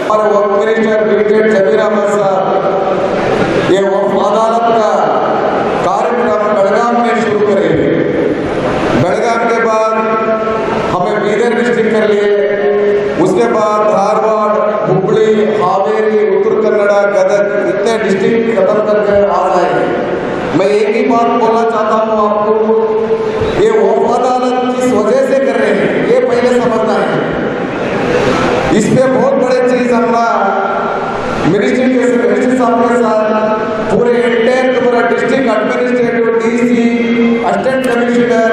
हमारे work minister brigadier जमीर अहमद साहब ये वक्फ अदालत का कार्यक्रम बेलगाम में शुरू करेंगे। बेलगाम के बाद हमें बीदर डिस्ट्रिक्ट कर लिए, उसके बाद धारवाड़, हुबली, हावेरी, उत्तर कन्नड़ा, गदग, इतने डिस्ट्रिक्ट खत्म करके आ जाएंगे। मैं एक ही बात बोलना चाहता हूँ आपको, ये वक्फ अदालत किस वजह से कर रहे हैं ये पहले समझना है। इस पे बहुत बड़े चीज हमने मिनिस्ट्री साहब के साथ पूरे इंटेंट पूरा district administrative DC, assistant commissioner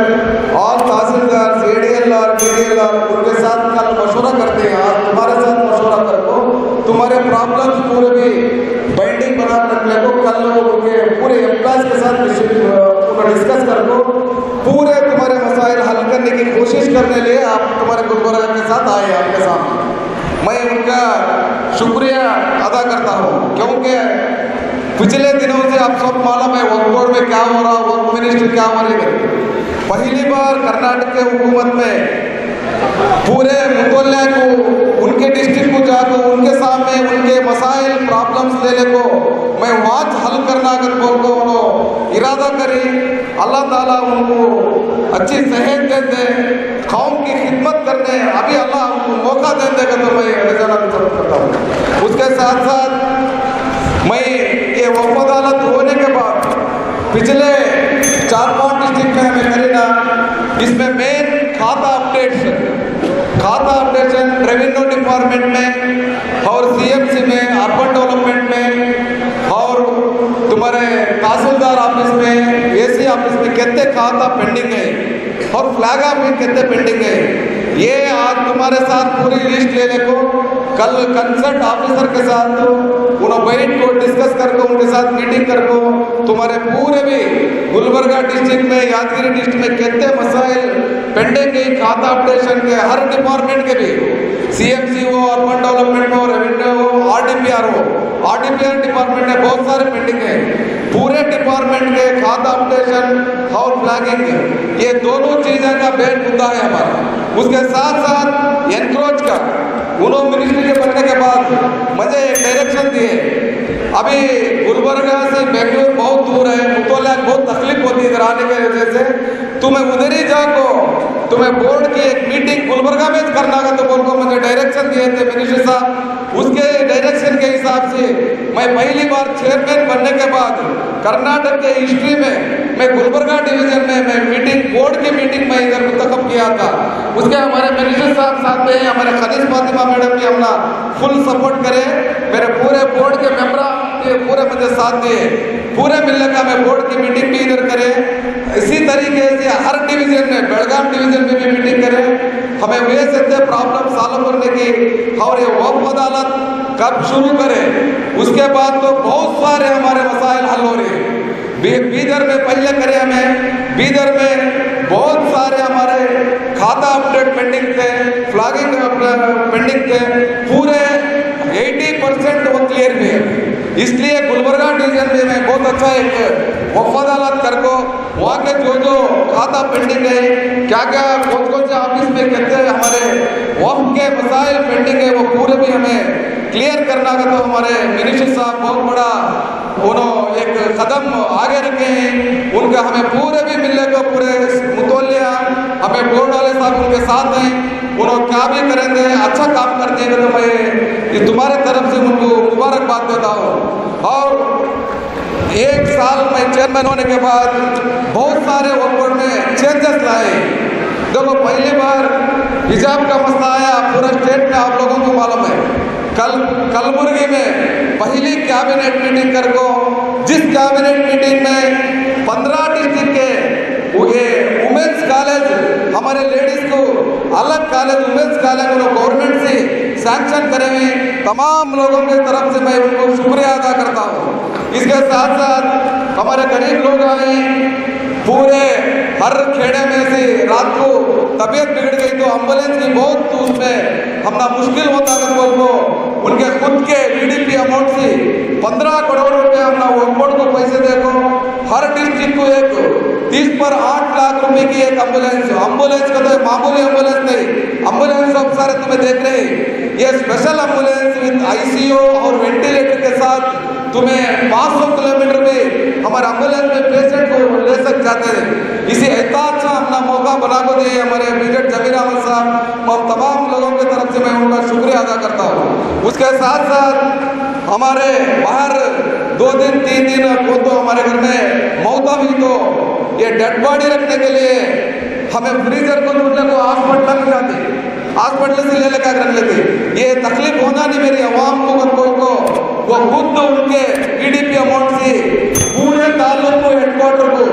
और तहसीलदार, एडीएलआर, बीडीएलआर उनके साथ कल मशवरा करते हैं। आज तुम्हारे साथ मशवरा करो, तुम्हारे प्रॉब्लम्स पूरे भी बाइंडिंग बना रखने को कल उनके पूरे एम्प्लॉयज के साथ डिस्कस कर लो, पूरे तुम्हारे मसाइल हल करने की कोशिश करने लिए आप तुम्हारे गुलबर्गा के साथ आए। आपके सामने मैं उनका शुक्रिया अदा करता हूँ, क्योंकि पिछले दिनों से आप सब मालूम है वक्फ बोर्ड में क्या हो रहा, वक्फ मिनिस्ट्री क्या हो रही है। पहली बार कर्नाटक के हुकूमत में पूरे मुतल्ला को उनके डिस्ट्रिक्ट को जाकर उनके सामने उनके मसाइल प्रॉब्लम्स लेने को मैं वहाँ हल करना अगर बोल को उन्होंने इरादा करी, अल्लाह ताला उनको अच्छी सेहत दे दे, कौम की खिदमत करने अभी अल्लाह उनको मौका दे देगा तो मैं रजाना करता हूँ। उसके साथ साथ मैं ये वक्फ अदालत होने के बाद पिछले 4-5 डिस्ट्रिक्ट में हमें करीना इसमें मेन खाता अपडेशन रेवेन्यू डिपार्टमेंट में और सीएमसी में, अर्बन डेवलपमेंट में और तुम्हारे तहसीलदार ऑफिस में, एसी ऑफिस में कितने खाता पेंडिंग है और फ्लैग ऑफ में कितने पेंडिंग है, ये आज तुम्हारे साथ पूरी लिस्ट लेने को कल कंसर्ट ऑफिसर के साथ उन्होंने बैठ को डिस्कस करके उनके साथ मीटिंग करको तुम्हारे पूरे भी गुलबर्गा डिस्ट्रिक्ट में, यादगिरी डिस्ट्रिक्ट में कितने मसाइल पेंडिंग है खाता अपडेशन के हर डिपार्टमेंट के भी, सीएमसी हो, अर्बन डेवलपमेंट हो, रेवेन्यू हो, आरडीपीआर डिपार्टमेंट में बहुत सारे पेंडिंग है। पूरे डिपार्टमेंट के खाता अपडेशन और फ्लैगिंग ये दोनों चीज़ें का मेन मुद्दा है हमारा। उसके साथ साथ एनक्रोच का उन्होंने मिनिस्ट्री के बनने के बाद मुझे एक डायरेक्शन दिए, अभी गुलबर्गा से बेंगलुरु बहुत दूर है, मुतल्ला बहुत तकलीफ होती है इधर आने की वजह से, तुम्हें उधर ही जाको तुम्हें बोर्ड की एक मीटिंग गुलबर्गा में करना का तो बोल को मुझे डायरेक्शन दिए थे मिनिस्टर साहब। उसके डायरेक्शन के हिसाब से मैं पहली बार चेयरमैन बनने के बाद कर्नाटक के हिस्ट्री में मैं गुलबर्गा डिवीजन में मैं मीटिंग बोर्ड की मीटिंग में इधर मुंतखब किया था। उसके हमारे मिनिस्टर साहब साथ में हमारे खलीस फातिमा मैडम भी हमने फुल सपोर्ट करे, मेरे पूरे बोर्ड के मेंबर पूरे मुझे साथ दिए, पूरे मिलने का मैं बोर्ड की मीटिंग भी इधर करे। इसी तरीके से हर डिवीजन में बेलगाम डिवीजन में भी मीटिंग करें, हमें वे सकते प्रॉब्लम सॉल्व करने की और ये वक्फ अदालत कब शुरू करें। उसके बाद तो बहुत सारे हमारे मसाइल हल हो रहे हैं। बीदर में पहले करें, हमें बीदर में बहुत सारे हमारे खाता अपडेट पेंडिंग थे, फ्लैगिंग पेंडिंग थे, पूरे 80% वो क्लियर हुए। इसलिए गुलबर्गा डिवीजन में मैं बहुत अच्छा एक वक्फ अदालत कर को वहाँ के जो खाता पेंडिंग है, क्या क्या कौन से ऑफिस में कितने हमारे वक्फ के मसाइल पेंडिंग है, वो पूरे भी हमें क्लियर करना का तो हमारे मिनिस्टर साहब बहुत बड़ा उन्होंने एक कदम आगे रखे हैं। उनका हमें पूरे भी मिलने को पूरे मुतल्लिया हमें बोर्ड वाले साहब उनके साथ हैं, उन्होंने क्या भी करेंगे अच्छा काम करते हैं तो मैं ये तुम्हारे तरफ से उनको मुबारकबाद देता हूँ। और एक साल में चेयरमैन होने के बाद बहुत सारे वक्फ बोर्ड में चेंजेस लाए। देखो पहली बार हिजाब का मसला आया पूरे स्टेट में, आप लोगों को मालूम है। कलबुर्गी में पहली कैबिनेट मीटिंग कर को, जिस कैबिनेट मीटिंग में 15 डिस्ट्रिक्ट के ये वुमेन्स कॉलेज हमारे लेडीज को अलग कॉलेज वुमेन्स कॉलेज गवर्नमेंट से सैंक्शन करे हुए तमाम लोगों के तरफ से मैं उनको शुक्रिया अदा करता हूँ। इसके साथ साथ हमारे गरीब लोग आए, पूरे हर खेड़े में से रात को तबीयत बिगड़ गई तो एम्बुलेंस की बहुत उसमें हमना मुश्किल होता है को उनके खुद के जीडीपी अमाउंट से 15 करोड़ रुपए हमना वो बोर्ड को पैसे देखो, हर डिस्ट्रिक्ट को एक 30 पर 8 लाख रुपए की एक एम्बुलेंस का तो मामूली एम्बुलेंस नहीं, एम्बुलेंस सब सारे तुम्हें देख रहे हैं ये स्पेशल एम्बुलेंस विद ICU और वेंटिलेटर के साथ तुम्हें 500 किलोमीटर भी हमारे एम्बुलेंस में पेशेंट को ले सक जाते हैं। इसी इतना अच्छा अपना मौका बना को दिए हमारे मेजर जमीर अहमद साहब और तमाम लोगों की तरफ से मैं उनका शुक्रिया अदा करता हूँ। उसके साथ साथ हमारे बाहर 2 दिन 3 दिन को तो हमारे घर में मौत हुई, तो ये डेड बॉडी रखने के लिए हमें फ्रीजर को दूसरे को हॉस्पिटल में जाती, हॉस्पिटल से ले लेकर रख लेते। ये तकलीफ होना नहीं मेरी आवाम को वो खुद उनके PDP अमाउंट से पूरे ताल्लुक को हेडक्वार्टर को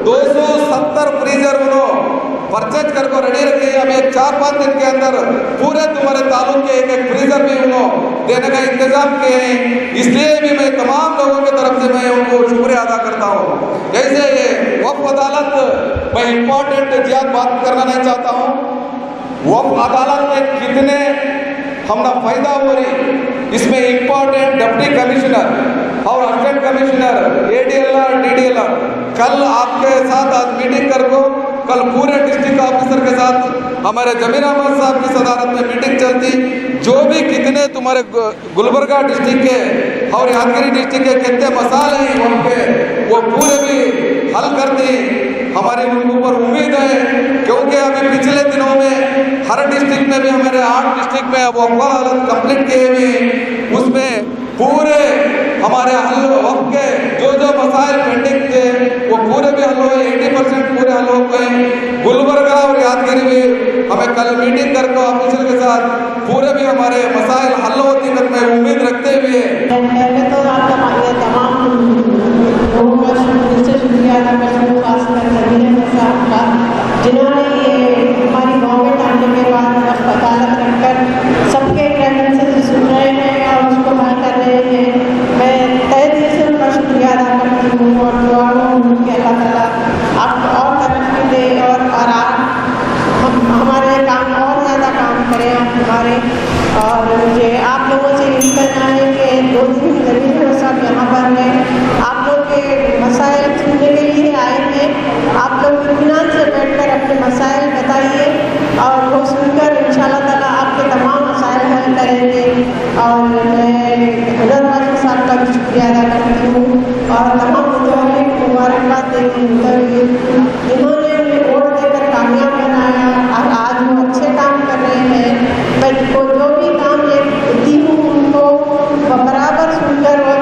270 फ्रीजर उन्होंने परचेज करके रेडी रखी है। अभी 4-5 दिन के अंदर पूरे तुम्हारे ताल्लुक के एक फ्रीजर भी उन्होंने देने का इंतजाम किए हैं। इसलिए भी मैं तमाम लोगों की तरफ से मैं उनको शुक्रिया अदा करता हूँ। जैसे ये वक्फ अदालत मैं इम्पोर्टेंट ज्यादा बात करना नहीं चाहता हूँ। वक्फ अदालत में कितने हमारा फायदा हो रही, इसमें इम्पोर्टेंट डिप्टी कमिश्नर और असिस्टेंट कमिश्नर ADLR DDLR कल आपके साथ आज मीटिंग कर को कल पूरे डिस्ट्रिक्ट ऑफिसर के साथ हमारे जमीर अहमद साहब की सदारत में मीटिंग चलती। जो भी कितने तुम्हारे गुलबर्गा डिस्ट्रिक्ट के और यादगिरी डिस्ट्रिक्ट के कितने मसाले हैं उनके वो पूरे भी हल कर दी। हमारी उनके ऊपर उम्मीद है, क्योंकि अभी पिछले दिनों में हर डिस्ट्रिक्ट में भी हमारे 8 डिस्ट्रिक्ट में अब वक्फ अदालत कंप्लीट किए हुए, उसमें पूरे हमारे हल वक्त के जो मसाइल पेंडिंग थे वो पूरे भी हल हुए, 80% पूरे हल हो गए। गुलबर्गा और यादगिरी में हमें कल मीटिंग करके ऑफिसर के साथ पूरे भी हमारे मसाइल हल होती है, मैं उम्मीद रखते हुए पहले तो आपका तमाम लोगों का शुक्रिया अदा करती हूँ, खासकर जमीर अहमद साहब का, जिन्होंने ये हमारी गवर्नमेंट आने के बाद वक्फ अदालत रखकर सबके ग्रीवेंसेस सुन रहे हैं और उसको हल कर रहे हैं। मैं तहे दिल से उनका शुक्रिया अदा करती हूँ और दुआ हूँ कि अल्लाह ताला आपको और तरक्की दे और हमारे काम और ज़्यादा काम करें आप हमारे। और मुझे आप लोगों से यही कहना है कि 2 दिन जमीर साहब यहाँ पर हैं, आप लोग के मसाइल सुनने के लिए आए हैं। आप लोग इत्मीनान से बैठकर अपने मसाइल बताइए और वो सुनकर इंशाअल्लाह ताला आपके तमाम मसाइल हल करेंगे। और मैं हुनरवाज साहब का भी शुक्रिया अदा करती हूँ और तमाम मुतवल्लियों को मुबारकबाद देती हूँ जिन्होंने हमें वोट देकर कामयाब बनाया और आज वो अच्छे काम कर रहे हैं। मैं जो भी काम दी हूँ उनको बराबर सुनकर और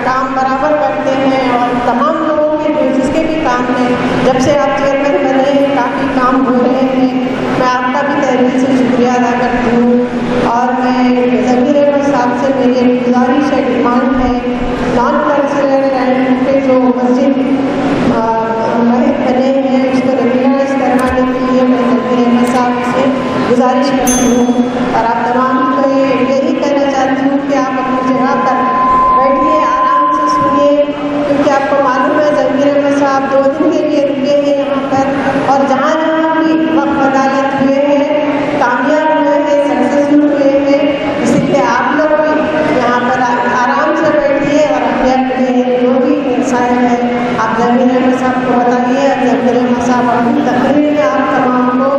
काम बराबर करते हैं और तमाम लोगों के जिसके भी काम हैं, जब से आप चेयरमैन बने हैं काफ़ी काम हो रहे हैं। मैं आपका भी तहरीर से शुक्रिया अदा करती हूँ और मैं जमीर अहमद साहब से मेरी गुजारिश है, डिमांड है, नॉन कल्चरल लैंड पे जो मस्जिद बने हैं उसको रेगुलराइज करवाने के लिए मैं जमीर अहमद साहब से गुजारिश करती हूँ। और आप तमाम को यही कहना चाहती हूँ कि आप अपनी जगह पर बैठिए, आराम से सुनिए, क्योंकि आपको मालूम है जमीर अहमद साहब 2 दिन के लिए रुके हैं यहाँ पर और जहाँ भी वक्फ अदालत हुए हैं कामयाब हुए हैं, सक्सेसफुल हुए हैं। इसलिए आप लोग भी यहाँ पर आराम से बैठिए और अपने जो भी इंसान है आप जमीर अहमद साहब को बताइए। जमीर अहमद साहब अपनी तकरीर में आप तमाम को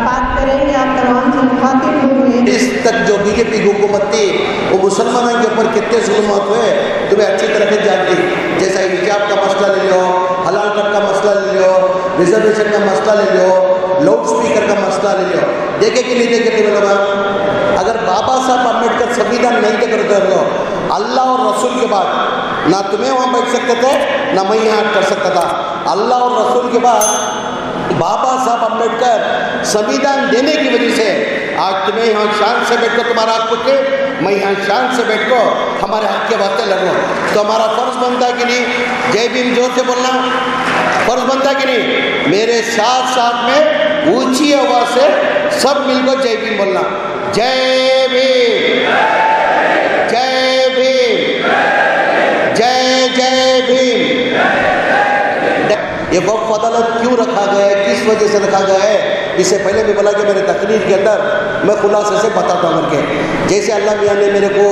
बात करेंगे, आप तमाम से मुखातिब होंगे। इस तक जो बीजेपी की हुकूमत थी वो मुसलमानों के ऊपर कितने जुल्मात हुए तुम्हें अच्छी तरह से जानती। जैसा हिजाब का मसला ले लो, हलाल कट का मसला ले लो, रिजर्वेशन का मसला ले लो, लाउड स्पीकर का मसला ले लो। देखे कि नहीं देखे थे लोग, अगर बाबा साहब अम्बेडकर संविधान नहीं थे करते हो अल्लाह और रसूल के बाद ना तुम्हें वहाँ बैठ सकते थे ना मैं यहाँ कर सकता था। अल्लाह और रसूल के बाद बाबा साहब अम्बेडकर संविधान देने की वजह से आज तुम्हें यहाँ शान से बैठ कर तुम्हारा हक पूछे, मैं यहाँ शान से बैठ कर हमारे हक के वास्ते लड़ रहा हूँ। तो हमारा फर्ज बनता है कि नहीं जय भीम जोर से बोलना, फर्ज बनता है कि नहीं। मेरे साथ साथ में ऊंची आवाज से सब मिलकर जय भीम बोलना, जय भीम, जय भीम, जय जय भीम। ये वक्फ अदालत क्यों रखा गया है, किस वजह से रखा गया है, इससे पहले भी बोला कि मेरे तकरीर के अंदर मैं खुलासे से बताता हूँ करके। जैसे अल्लाह मियाँ ने मेरे को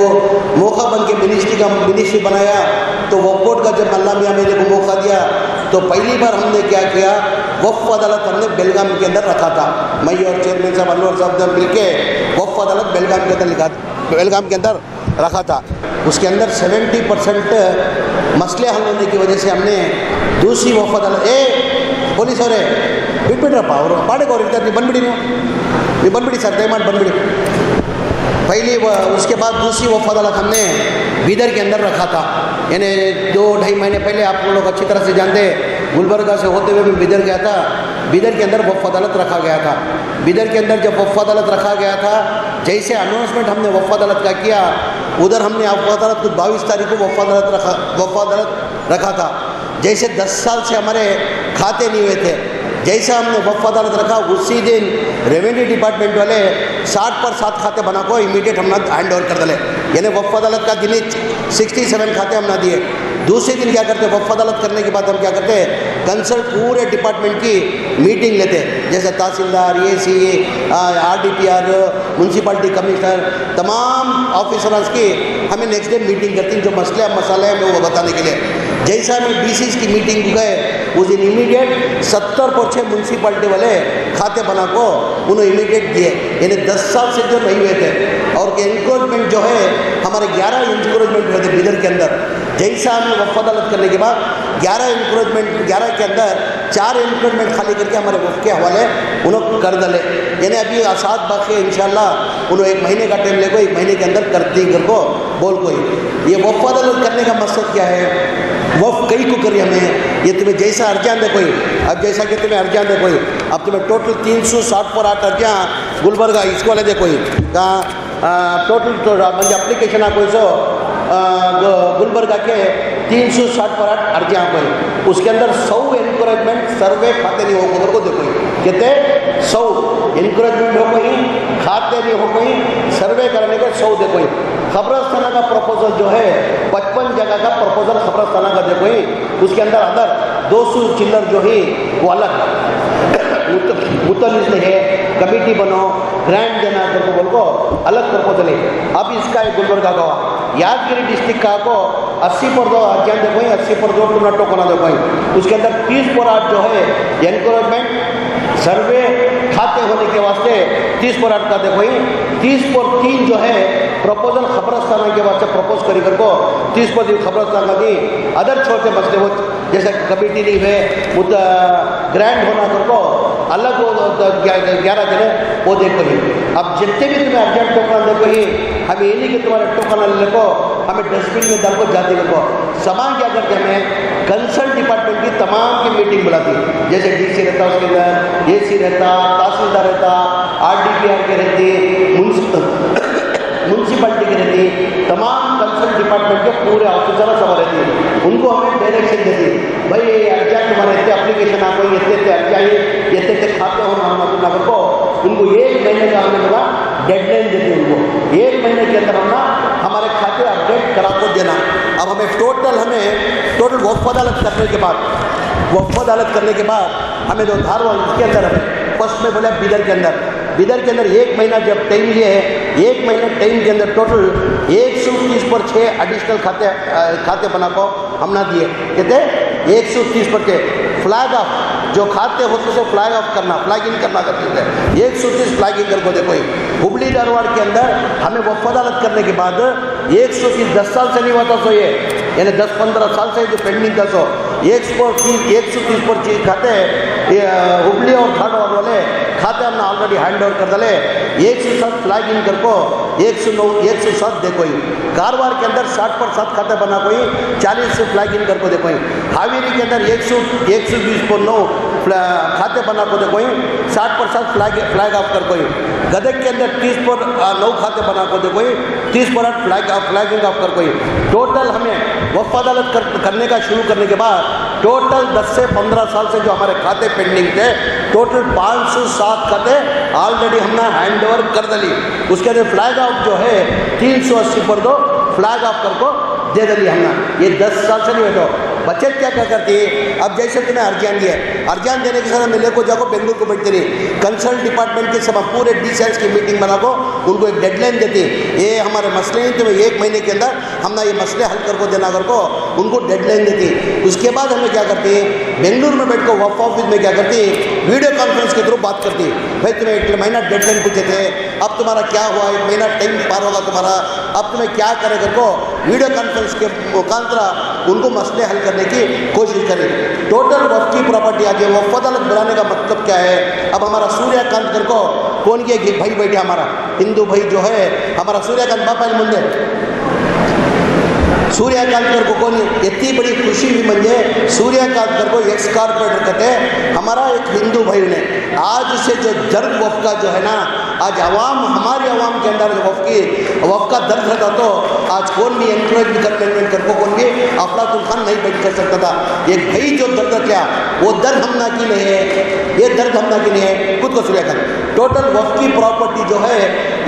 मौका बन के मिनिस्ट्री बनाया, तो वक्फ बोर्ड का जब अल्लाह मियाँ मेरे को मौका दिया तो पहली बार हमने क्या किया, वफ़ अदालत हमने बेलगाम के अंदर रखा था। मैं और चेयरमैन साहब अनवर साहब ने मिल के वफ़ अदालत बेलगाम के अंदर रखा था। उसके अंदर 70% मसले हल होने की वजह से हमने दूसरी वफ़ अदालत ಪೊಲೀಸ್ ಅವರೇ ಬಿಟ್ಬಿಟ್ರಪ್ಪ ಅವರು ಪಾಡಿಗೆ ಅವ್ರು ಇರ್ತಾರೆ, ನೀವು ಬಂದ್ಬಿಡಿ ಸರ್, ದಯಮಾಡಿ ಬಂದ್ಬಿಡಿ। पहली उसके बाद दूसरी वफ़ अदालत हमने बीदर के अंदर रखा था, यानी 2-2.5 महीने पहले आप लोग अच्छी तरह से जानते हैं, गुलबर्गा से होते हुए मैं बीदर गया था। बीदर के अंदर वफ़ अदालत रखा गया था। बीदर के अंदर जब वफ़ अदालत रखा गया था, जैसे अनाउंसमेंट हमने वफ़ अदालत का किया, उधर हमने वफ़ अदालत कुछ 22 तारीख को वफ़ अदालत रखा था। जैसे 10 साल से हमारे खाते नहीं हुए थे, जैसा हमने वफ़ अदालत रखा उसी दिन रेवेन्यू डिपार्टमेंट वाले 60% खाते बना को इमीडिएट हमने हैंड ओवर कर दिले, यानी वफ़ अदालत का दिन 67 खाते हमने दिए। दूसरे दिन क्या करते, वफ़ अदालत करने के बाद हम क्या करते, कंसल्ट पूरे डिपार्टमेंट की मीटिंग लेते, जैसे तहसीलदार, AC, RDPR, म्यूनसिपालिटी कमिश्नर, तमाम ऑफिसर्स की हमें नेक्स्ट डे मीटिंग करती, जो मसले मसाले हैं वो बताने के लिए। जैसा हमें BCs की मीटिंग गए उस दिन इमीडिएट 70% म्यूनसिपालिटी वाले खाते बना को उन्हें इमीडिएट दिए, यानी 10 साल से जो नहीं हुए थे। और इंक्रोचमेंट जो है हमारे 11 इंक्रोचमेंट हुए थे बीदर के अंदर। जैसा हमें वफ़ अदालत करने के बाद 11 के अंदर 4 इंक्रोचमेंट खाली करके हमारे वफ़ के हवाले उन्होंने कर दले, यानी अभी आसाद बाकी इंशाल्लाह उन्होंने 1 महीने का टाइम लेको 1 महीने के अंदर करती कर को बोल कोई। ये वफ़ अदालत करने का मकसद क्या है, वफ़ कई को करिए हमें, ये तुम्हें जैसा अर्जियाँ दे कोई, अब जैसा कि तुम्हें अर्जियाँ दे कोई, अब तुम्हें टोटल 360 अर्जियाँ गुलबर्गा इसको वाले दे कोई टोटल म्हणजे अप्लिकेशन कोई सो गुलबर्गा के 360 अर्जियाँ कोई, उसके अंदर 100 एनकरेजमेंट सर्वे खाते नहीं हो को देखो, कहते 100 एनकरेजमेंट हो कोई, खाते नहीं हो कोई, सर्वे करने के 100 देखो। खबरस्ताना का प्रपोजल जो है 55 जगह का प्रपोजल खबरस्ताना का देखो, उसके अंदर अदर 200 चिल्लर जो है वो अलग मुतलिस है, कमेटी बनो, ग्रांट देना करके बोल को अलग प्रपोजल है। अब इसका एक गुलबर्गा का यादगिरी डिस्ट्रिक्ट का को 80% अर्जियाँ देखो, 80% तुमने टोकना देखो, उसके अंदर 30% जो है एनकरेजमेंट सर्वे खाते होने के वास्ते 30% का देखो, 30% जो है प्रपोजल खबरस्ताना के वास्ते प्रपोज करी कर को 30% खबरस्ताना दी, अदर छोटे मसले वो जैसे कमेटी नहीं है ग्रांट होना कर को अलग वो 11 जने वो देखो ही। अब जितने भी तुम्हें अर्जेंट टोकना देखो ही, हमें ये नहीं कि तुम्हारे टोकना ले को हमें डस्टबिन में डाल को जाते को सामान क्या करते हमें कंसल्ट डिपार्टमेंट की तमाम की मीटिंग बुलाती, जैसे DC रहता, उसके अंदर AC रहता, तहसीलदार रहता, RDPR के रहती, म्यूनसिपालिटी की रहती, तमाम कंसल्ट डिपार्टमेंट के पूरे ऑफिसर सब रहती है, उनको हमें डायरेक्शन देती, भाई अर्जिया तुम्हारे इतने अप्लीकेशन आपको इतने अर्जिया इतने खाते हो नगर को, उनको 1 महीने का हमने बोला डेडलाइन देते, उनको 1 महीने के अंदर हमने हमारे खाते अपडेट करा को देना। अब हमें टोटल वफ़ अदालत करने के बाद हमें जो धारवाल इसके अंदर हमें फर्स्ट में बोला बीदर के अंदर 1 महीना जब टाइम लिए है, 1 महीने टाइम के अंदर टोटल 130/6 एडिशनल खाते बना को हमने दिए, कहते 130/6 फ्लैग ऑफ जो खाते होते से फ्लैग ऑफ करना, फ्लैगिंग करना करते थे, 130 फ्लैगिंग कर को देखो। हुबली धारवाड़ के अंदर हमें वफ़ अदालत करने के बाद 130 10 साल से नहीं हुआ था, सो ये यानी 10-15 साल से जो पेंडिंग था, सो 130/6 खाते हुबली और धारवाड़ वाले खाते हमने ऑलरेडी हैंड ओवर कर दले, 107 फ्लैगिंग कर को 107 देखो। कारवार के अंदर 60% खाते बना कोई 40 से फ्लैगिंग कर को देखो। हावेरी के अंदर 120/9 खाते बना को देखो, 60% फ्लैग ऑफ कर कोई। गदग के अंदर 30/9 खाते बना को देखो, 30% फ्लैगिंग ऑफ कर कोई। टोटल हमें वफ़ अदालत करने का शुरू करने के बाद टोटल 10 से 15 साल से जो हमारे खाते पेंडिंग थे, टोटल 507 खाते ऑलरेडी हमने हैंड ओवर कर दली। उसके अंदर फ्लैग ऑफ जो है 380 पर दो फ्लैग ऑफ कर को दे दली हमने, ये 10 साल से नहीं हुए तो बचत क्या क्या करती है। अब जैसे तुम्हें अर्जान दिया, अर्जान देने के साथ मेले को जाको बेंगलुरु को बैठते रही, कंसल्ट डिपार्टमेंट के सब पूरे DCIs की मीटिंग बना को उनको एक डेडलाइन देती, ये हमारे मसले हैं, तुम्हें 1 महीने के अंदर हमने ये मसले हल कर को देना कर को उनको डेडलाइन देती। उसके बाद हमें क्या करती है, बेंगलुरु में बैठ कर वक्फ ऑफिस में क्या करती, वीडियो कॉन्फ्रेंस के थ्रू बात करती, भाई तुम्हें 1 महीना डेडलाइन पूछे थे, अब तुम्हारा क्या हुआ, 1 महीना टाइम पार होगा तुम्हारा, अब तुम्हें क्या करे कर को वीडियो कॉन्फ्रेंस के मुखांतरा उनको मसले हल करने की कोशिश करें। टोटल वक्फ की प्रॉपर्टी आगे वक्फ अदालत बनाने का मतलब क्या है। अब हमारा सूर्यकांत कर को कौन के भाई बैठे, हमारा हिंदू भाई जो है हमारा सूर्यकांत बापा मुंदे सूर्यकांत को कोणी इतनी बड़ी खुशी भी म्हणजे सूर्यकांत को एक्स कॉर्पोरेटर कहते हैं, हमारा एक हिंदू भाई ने आज से जो दर्द वफ का जो है ना, आज अवाम हमारी अवाम के अंदर वफ का दर्द रहता तो आज कौन भी एनकरेज कर को कौन भी अफलातुल खान नहीं बैठ कर सकता था। एक भाई जो दर्द क्या वो दर्द हमना की नहीं है, ये दर्द हमना की नहीं है खुद को सूर्यकांत। टोटल वफ की प्रॉपर्टी जो है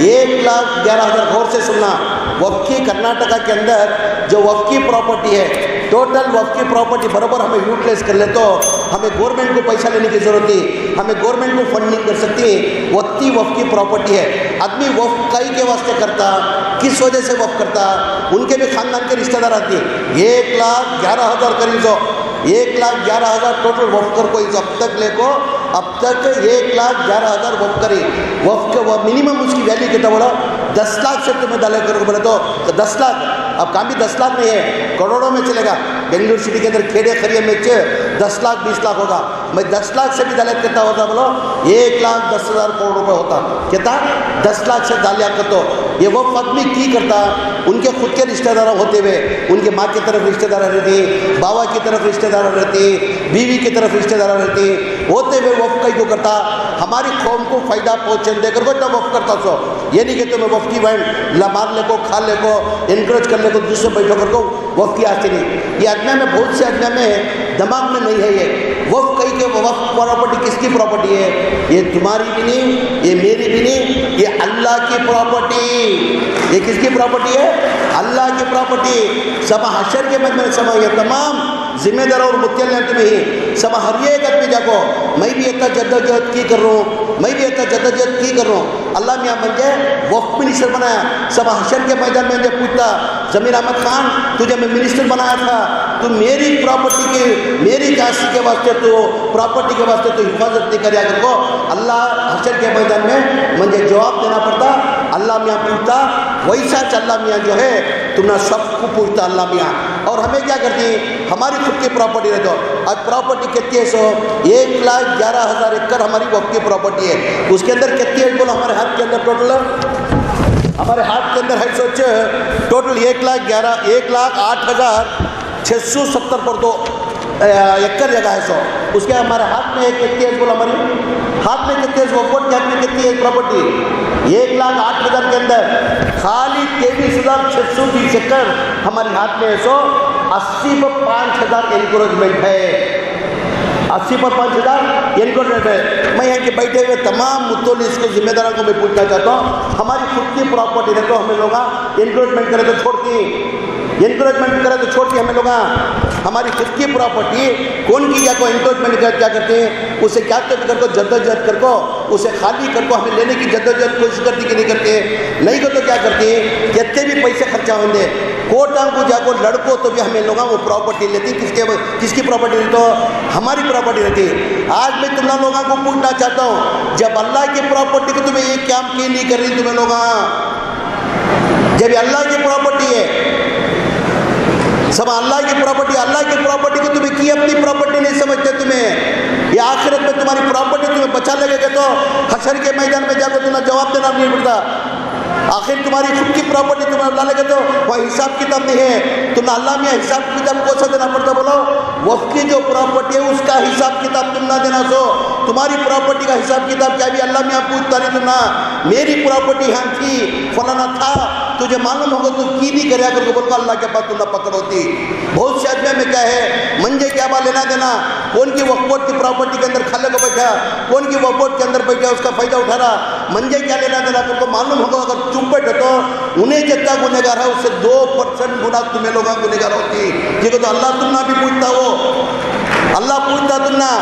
1,11,000 गौर से सुनना, वफ की कर्नाटका के अंदर जो वफ की प्रॉपर्टी है, टोटल वफ की प्रॉपर्टी बराबर हमें यूटिलाइज कर ले तो हमें गवर्नमेंट को पैसा लेने की जरूरत नहीं, हमें गवर्नमेंट को फंडिंग कर सकती है। वत्ती वफ की प्रॉपर्टी है, आदमी वफ कई के वास्ते करता, किस वजह से वफ करता, उनके भी खानदान के रिश्तेदार आते हैं। 1,11,000 करीब जो 1,11,000 टोटल वफ कर कोई अब तक लेको, अब तक 1,11,000 वफ करी, वफ के वह मिनिमम उसकी वैल्यू कितना बोला 10 लाख से तुम्हें डाले करोगे बोले तो 10 लाख, अब काम भी 10 लाख नहीं है, करोड़ों में चलेगा। बेंगलुरु सिटी के अंदर खेड़े खरिये में 10 लाख 20 लाख होगा, मैं 10 लाख से भी डाले कितना होता बोलो 1,10,000 करोड़ रुपये होता, कितना 10 लाख से डालिया कर तो ये वफ आदमी की करता, उनके खुद के रिश्तेदार होते हुए, उनके माँ की तरफ रिश्तेदार रहती, बाबा की तरफ रिश्तेदार रहती, बीवी की तरफ रिश्तेदार रहती, होते हुए वफ कई को करता, हमारी कौम को फायदा पहुँचे देकर को तब वफ करता। सो ये नहीं कि तुम्हें वफ की वैन ला मार ले को खा ले को इनकरेज कर ले को दूसरे बैठो कर को वफ की आती नहीं। ये आदमी में बहुत से आदमी में दिमाग में नहीं है, ये वफ कई के वफ प्रॉपर्टी किसकी प्रॉपर्टी है, ये तुम्हारी भी नहीं, ये मेरी भी नहीं, ये अल्लाह की प्रॉपर्टी। ये किसकी प्रॉपर्टी है, अल्लाह की प्रॉपर्टी। सब हशर के मत में सब ये तमाम जिम्मेदार और मुत्तल तुम्हें ही सब हर एक आदमी जाको, मैं भी इतना जद्दोजहद की कर रहा हूँ, मैं भी इतना जद्दोजहद की कर रहा हूँ। अल्लाह मियाँ मुझे वफ मिनिस्टर बनाया, सब हशर के मैदान में मुझे पूछता जमीर अहमद खान तुझे मैं मिनिस्टर बनाया था, तू मेरी प्रॉपर्टी के मेरी जासी के वास्ते तो प्रॉपर्टी के वास्ते तो हिफाजत नहीं कर को अल्लाह हशर के मैदान में मुझे जवाब देना पड़ता। अल्लाह मियाँ पूछता, वैसा अल्लाह मियाँ जो है तुमने सबको पूछता अल्लाह मियाँ। और हमें क्या करती, हमारी खुद की प्रॉपर्टी रह दो, आज प्रॉपर्टी कितनी है, 1,11,000 एकड़ हमारी वक्त की प्रॉपर्टी है, उसके अंदर कितनी है बोलो, हमारे हाथ के अंदर टोटल, हमारे हाथ के अंदर है सोच टोटल 1,08,670 पर 2 एकड़ जगह है। सो उसके हमारे हाथ में कितनी है बोलो, हमारी हाथ में कितनी है, वोट के हाथ में कितनी है प्रॉपर्टी, 1,08,000 के अंदर खाली 23,620 एकड़ हमारे हाथ में है। सो 80 पर 5,000 एनक्रोचमेंट है, 80 पर 5,000 एनक्रोचमेंट है। मैं यहाँ के बैठे हुए तमाम मुद्दों इसको जिम्मेदारों को मैं पूछना चाहता हूँ, हमारी खुद की प्रॉपर्टी है तो हमें लोग एनक्रोचमेंट करें तो छोड़ती, एनक्रोचमेंट करें तो छोड़ती हमें लोग, हमारी खुद की प्रॉपर्टी कौन की क्या को एनक्रोचमेंट कर क्या करते हैं, उसे क्या कर को जद्दोजहद कर को उसे खाली कर को हमें लेने की जद्दोजहद कोशिश करती कि नहीं करते, नहीं को तो क्या करती है, कितने भी पैसे खर्चा होंगे कोर्टां को जाको लड़को तो भी हमें लोग वो प्रॉपर्टी लेती, किसकी प्रॉपर्टी तो हमारी प्रॉपर्टी रहती। आज मैं तुम लोगों को पूछना चाहता हूँ, जब अल्लाह की प्रॉपर्टी को तुम्हें ये काम क्यों नहीं कर रही तुम्हें लोग, जब अल्लाह की प्रॉपर्टी है, सब अल्लाह की प्रॉपर्टी को तुम्हें की अपनी प्रॉपर्टी नहीं समझते, तुम्हें ये आखिरत में तुम्हारी प्रॉपर्टी तुम्हें बचा लगेगा तो हशर के मैदान में जाकर तुम्हें जवाब देना नहीं पड़ता। आखिर तुम्हारी खुद की प्रॉपर्टी तुम्हें अल्लाह लगे तो वह हिसाब किताब नहीं है, तुम्हें अल्लाह में हिसाब किताब कौन सा देना पड़ता बोलो, वफ़ की जो प्रॉपर्टी है उसका हिसाब किताब तुम ना देना। सो तुम्हारी प्रॉपर्टी का हिसाब किताब क्या भी अल्लाह में पूछता नहीं, तुम ना मेरी प्रॉपर्टी यहाँ थी फलाना था तुझे मालूम होगा तो की नहीं करे अगर बोल को अल्लाह के पास तुम पकड़ होती। बहुत से आदमी में क्या है, मंजे क्या बात लेना देना, कौन की वक्फ की प्रॉपर्टी के अंदर खाले को बैठा, कौन की वक्फ के अंदर बैठा उसका फायदा उठा रहा, मंजे क्या लेना देना। तुमको मालूम होगा अगर चुप बैठे तो उन्हें जितना गुनहगार है उससे 2% गुना तुम्हें लोग गुनहगार होती। ठीक है, तो अल्लाह तुम ना भी पूछता हो, अल्लाह पूछता तुम ना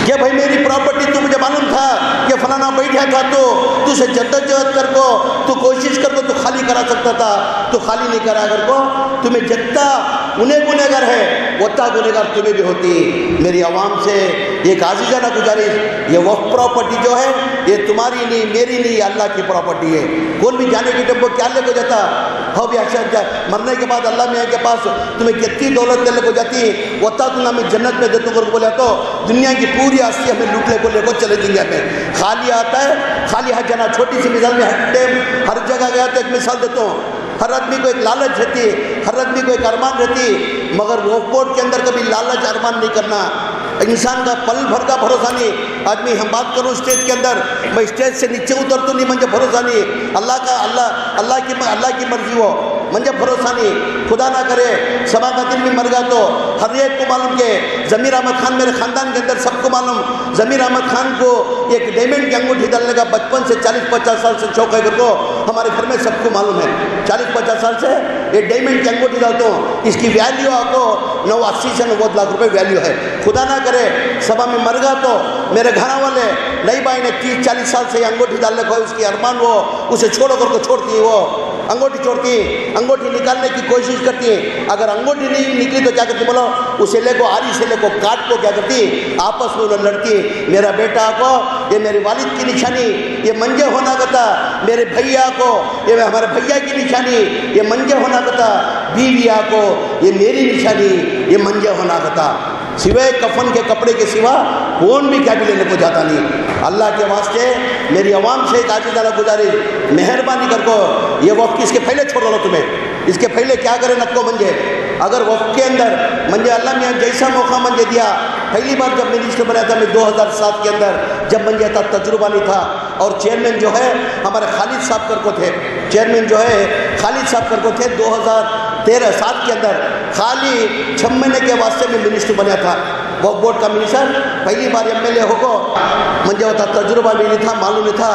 कि भाई मेरी प्रॉपर्टी तू मुझे मालूम था कि फलाना बैठा था तो तुझे जद्दोजहद कर को तू कोशिश कर को तू खाली करा सकता था, तू खाली नहीं करा कर को। तुम्हें जितना उन्हें गुनहगार है उतना गुनहगार तुम्हें भी होती। मेरी आवाम से एक आजीजाना गुजारिश, ये वक्फ प्रॉपर्टी जो है ये तुम्हारी नहीं मेरी नहीं, अल्लाह की प्रॉपर्टी है। कौन भी जाने की टेम्पो क्या लेको जाता हो भी अच्छा मरने के बाद अल्लाह मियाँ के पास तुम्हें कितनी दौलत ले को जाती उतना तुम हमें जन्नत में देते को बोला तो दुनिया की पूरी आस्ती हमें लूटने को लेकर चले दुनिया में खाली आता है। खाली हाथ जाना, छोटी सी मिसाल में हर टाइम हर जगह गया तो एक मिसाल देता हूँ। हर आदमी को एक लालच रहती है, हर आदमी को एक अरमान रहती है, मगर वक्फ बोर्ड के अंदर कभी लालच अरमान नहीं करना। इंसान का पल भर का भरोसा नहीं। आदमी हम बात करूँ स्टेज के अंदर, मैं स्टेज से नीचे उतर तो नहीं मुझे भरोसा नहीं। अल्लाह की मर्जी हो मुझे भरोसा नहीं। खुदा ना करे सभा का दिन भी मर गया तो हर एक को मालूम के ज़मीर अहमद खान मेरे ख़ानदान के अंदर सबको मालूम, ज़मीर अहमद खान को एक डायमंड की अंगूठी डालने का बचपन से 40-50 साल से शौक है को हमारे घर में सबको मालूम है। 40-50 साल से ये डायमंड की अंगूठी डालता हूँ, इसकी वैल्यू आपको 80 से 90 लाख रुपए वैल्यू है। खुदा ना करे सभा में मर गया तो मेरे घर वाले नई बाई ने 30-40 साल से अंगूठी डालने को उसकी अरमान वो उसे छोड़ कर को छोड़ती है, वो अंगूठी छोड़ती है, अंगूठी निकालने की कोशिश करती है। अगर अंगूठी नहीं निकली तो क्या करती बोलो, उसे ले को आरी से ले को काट को क्या करती आपस में उन्हें लड़ती। मेरा बेटा को ये मेरे वालिद की निशानी, ये मंजे होना कता मेरे भैया को, ये हमारे भैया की निशानी, ये मंजे होना कता बीविया को, ये मेरी निशानी, ये मंजे होना कता। सिवाय कफन के कपड़े के सिवा कौन भी क्या भी लेने को जाता नहीं। अल्लाह के वास्ते मेरी आवाम से एक आजीज़ाना गुजारिश, मेहरबानी कर को ये वक्त इसके पहले छोड़ दो तुम्हें, इसके पहले क्या करे नक्को मंजे। अगर वक्त के अंदर मंजे अल्लाह मियाँ जैसा मौका मंजे दिया, पहली बार जब मिनिस्टर बनाया था मैं 2007 के अंदर, जब मंजे था तजुर्बा नहीं था और चेयरमैन जो है हमारे खालिद साहब कर को थे, चेयरमैन जो है खालिद साहब कर को थे 2013-7 के अंदर। खाली 6 महीने के वास्ते में मिनिस्टर बना था, वक्फ बोर्ड का मिनिस्टर पहली बार MLA होको मंजे होता, तजुर्बा भी नहीं था, मालूम नहीं था।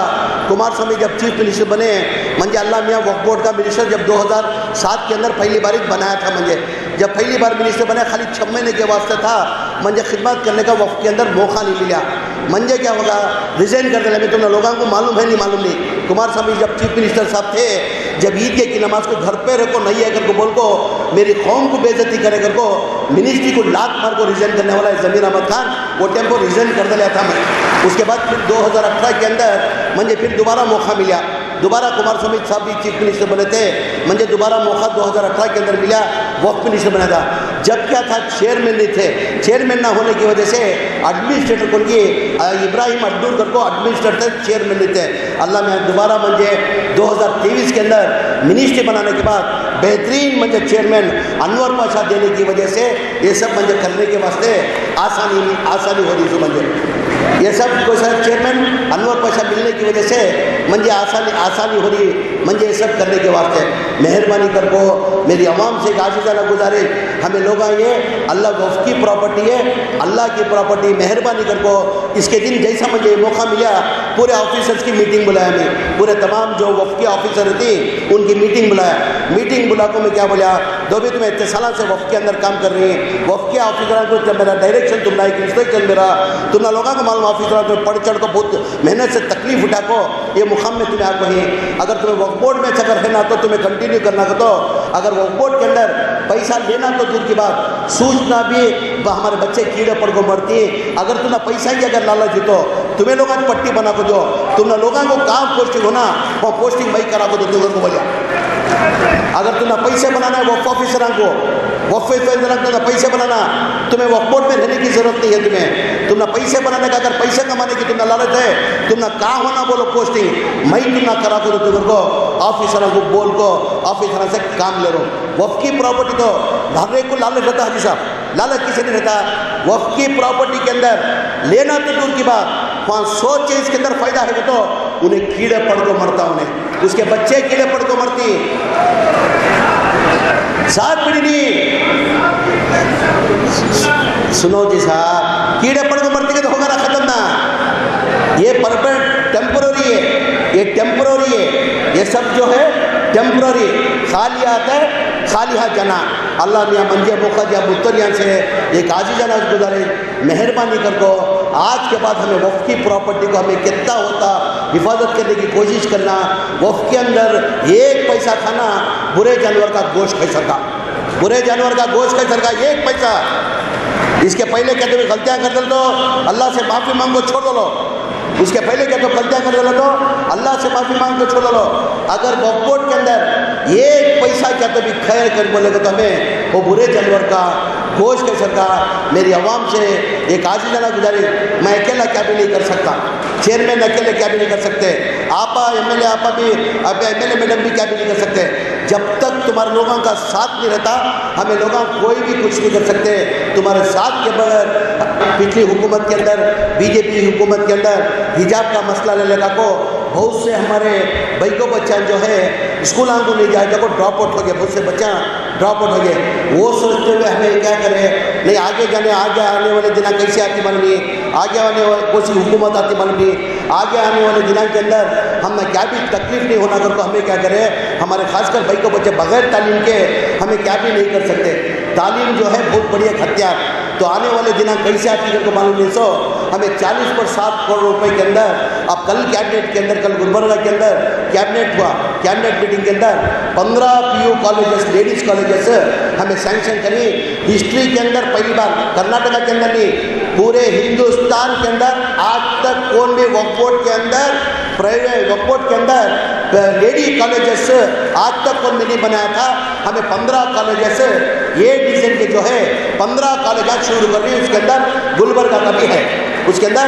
कुमार स्वामी जब चीफ मिनिस्टर बने मंजे अल्लाह मियाँ वक्फ बोर्ड का मिनिस्टर जब 2007 के अंदर पहली बार बनाया था मंजे, जब पहली बार मिनिस्टर बने खाली 6 महीने के वास्ते था मंजे खिदमत करने का वक्फ के अंदर मौका नहीं मिला। मंजे क्या होगा रिजाइन कर देना, तुमने लोगों को मालूम है नहीं मालूम नहीं। कुमार स्वामी जब चीफ मिनिस्टर साहब थे, जब ईद की नमाज को घर पे रखो नहीं है कर को बोल को मेरी कौम को बेइज्जती करे कर को मिनिस्ट्री को लात मार को रिजाइन करने वाला है ज़मीर अहमद खान, वो टेम्पो रिजाइन कर दिया था मैं। उसके बाद फिर 2018 के अंदर मुझे फिर दोबारा मौका मिला, दोबारा कुमार स्वामी साहब भी चीफ मिनिस्टर बने थे, मुझे दोबारा मौका 2018 के अंदर मिला, वक्फ मिनिस्टर बना था। जब क्या था चेयरमैन नहीं थे, चेयरमैन ना होने की वजह से एडमिनिस्ट्रेटर को इब्राहिम अड्डूर कर को एडमिनिस्ट्रेटर चेयरमैन नहीं थे। अल्लाह में दोबारा मुझे 2023 के अंदर मिनिस्ट्री बनाने के बाद बेहतरीन मुझे चेयरमैन अनवर पाशा देने की वजह से ये सब मुझे करने के वास्ते आसानी हो रही थी। मुझे ये सब कोई सा चेयरमैन अनवर पाशा मिलने की वजह से मुझे आसानी हो रही मुझे ये सब करने के वास्ते। मेहरबानी कर को मेरी आवाम से एक आजीज़ाना गुजारिश, हमें लोग ये अल्लाह वक्फ की प्रॉपर्टी है, अल्लाह की प्रॉपर्टी, मेहरबानी कर को इसके दिन जैसा मुझे मौका मिला पूरे ऑफिसर्स की मीटिंग बुलाया, मैं पूरे तमाम जो वक्फ के ऑफिसर थी उनकी मीटिंग बुलाया। मीटिंग बुला को मैं क्या बोला, दो भी तुम्हें इतने साल से वक्फ के अंदर काम कर रही है, वक्फ के ऑफिसर को जब मेरा डायरेक्शन तुम एक इंस्ट्रक्शन मेरा तुमने लोगों को मालूम ऑफिसर तुम्हें पढ़ चढ़ को बहुत मेहनत से तकलीफ उठा को ये मुकाम में तुम्हें आपको ही, अगर तुम्हें वक्फ बोर्ड में अगर है ना तो तुम्हें कंटिन्यू करना को, तो अगर वक्फ बोर्ड के अंदर पैसा लेना तो दूर की बात, सूचना भी हमारे बच्चे कीड़े पड़ को मरती है। अगर तुम्हें पैसा ही अगर लालच तो तुम्हें लोगों ने पट्टी बना को जो तुमने लोगों को काम पोस्टिंग होना वो पोस्टिंग वही करा को तो तुम्हें को बोलिया। अगर तुम्हें पैसे बनाना है वक्फ ऑफिसर को, वक्फ ऑफिसर पैसे बनाना, तुम्हें वक्फ बोर्ड में रहने की जरूरत नहीं है। तुम्हें पैसे बनाने का अगर पैसे कमाने की तुम्हें लालच है, तुमने कहाँ होना बोलो पोस्टिंग मैं तुमने करा को तो तुम्हें को ऑफिसरों को बोल को ऑफिसरों से काम ले लो। वक्फ की प्रॉपर्टी तो हर एक को लालच रहता, हाजी साहब लालच किसी नहीं रहता। वक्फ की प्रॉपर्टी के अंदर लेना तो दूर की बात, 500 चीज़ के अंदर फायदा है तो उन्हें कीड़े पड़ को मरता उन्हें उसके बच्चे कीड़े पड़ को मरती, 7 पीढ़ी नहीं। सुनो जी साहब, कीड़े पड़ को मरती के तो होगा ना, खत्म ना। ये परमानेंट टेम्पररी है, ये टेम्पररी है, ये सब जो है टेम्पररी। खाली आता है, खाली हाथ जाना। अल्लाह मियाँ मंजे मौका दिया मुत्तरियाँ से एक आजीजाना गुजारे, मेहरबानी कर को आज के बाद हमें वफ़ की प्रॉपर्टी को हमें कितना होता हिफाजत करने की कोशिश करना। वफ़ के अंदर 1 पैसा खाना, बुरे जानवर का गोश्त खा सका, बुरे जानवर का गोश्त खा सका 1 पैसा। इसके पहले कहते हुए गलतियाँ कर दो तो अल्लाह से माफ़ी मांगो, छोड़ दो। उसके पहले क्या तो गलतियाँ कर दो तो अल्लाह से माफ़ी मांग के छोड़ दो। अगर वक्फ के अंदर 1 पैसा क्या तो भी खैर कर बोलेगा तो हमें वो बुरे जानवर का गोश्त के सरकार। मेरी आवाम से एक आजीजाना गुजारी, मैं अकेला क्या भी नहीं कर सकता, चेयरमैन अकेले क्या भी नहीं कर सकते, आपा एमएलए आपा भी, अब एमएलए मैडम भी क्या भी नहीं कर सकते। जब तक तुम्हारे लोगों का साथ नहीं रहता, हमें लोगों कोई भी कुछ नहीं कर सकते। तुम्हारे साथ के बगैर पिछली हुकूमत के अंदर, बीजेपी हुकूमत के अंदर हिजाब का मसला ले लगा को बहुत से हमारे भाई को बच्चा जो है स्कूल को नहीं जाए तो ड्रॉप आउट हो गए, बहुत से बच्चा ड्रॉप आउट हो गए। वो सोचते हुए हमें क्या करें, नहीं आगे आने वाले दिन कैसे आती मालूम नहीं, आगे आने वाले कौन सी हुकूमत आती मालूम नहीं, आगे आने वाले दिनों के अंदर हमें क्या भी तकलीफ नहीं होना कर, हमें क्या करें, हमारे खासकर भाई को बच्चे बगैर तालीम के हमें क्या भी नहीं कर सकते। तालीम जो है बहुत बड़ी एक हथियार, तो आने वाले दिन कैसे आती है को मालूम नहीं। सो हमें 40 पर 7 करोड़ रुपए के अंदर, अब कल कैबिनेट के अंदर, कल गुलबर्गा के अंदर कैबिनेट हुआ, कैबिनेट मीटिंग के अंदर 15 PU कॉलेजेस, लेडीज़ कॉलेजेस हमें सैंक्शन करी। हिस्ट्री के अंदर पहली बार, कर्नाटका के अंदर नहीं, पूरे हिंदुस्तान के अंदर आज तक कौन भी वक्फ बोर्ड के अंदर, प्राइवेट वक्फ बोर्ड के अंदर लेडी कॉलेजेस आज तक कौन नहीं बनाया था। हमें 15 कॉलेजेस ये डिवीजन के जो है 15 कॉलेज शुरू कर रही है। उसके अंदर गुलबर्गा का भी है, उसके अंदर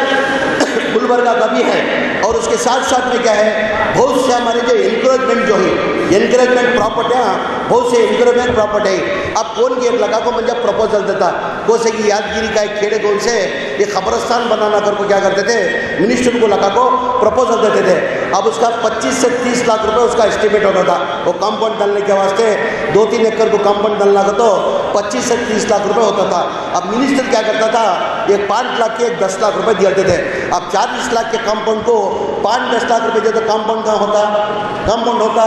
गुलबर्गा का भी है। और उसके साथ साथ में क्या है, बहुत से हमारे जो इंकरेजमेंट जो है, इंकरेजमेंट प्रॉपर्टियाँ, बहुत से इंकरेजमेंट प्रॉपर्टी है। अब कौन गेट लगा को मुझे प्रपोजल देता, जैसे कि यादगिरी का एक खेड़े कौन से ये खबरस्तान बनाना कर को क्या करते थे, मिनिस्टर को लगा को प्रपोजल देते थे। अब उसका 25 से 30 लाख रुपए उसका एस्टिमेट होता था। वो कंपाउंड डालने के वास्ते 2-3 एकड़ को कंपाउंड डालना का तो 25 से 30 लाख रुपए होता था। अब मिनिस्टर क्या करता था, एक 5 लाख के 10 लाख रुपए दिए थे। अब 40 लाख के कंपाउंड को 5-10 लाख रुपए जो तो कंपाउंड कहाँ होता, कंपाउंड होता,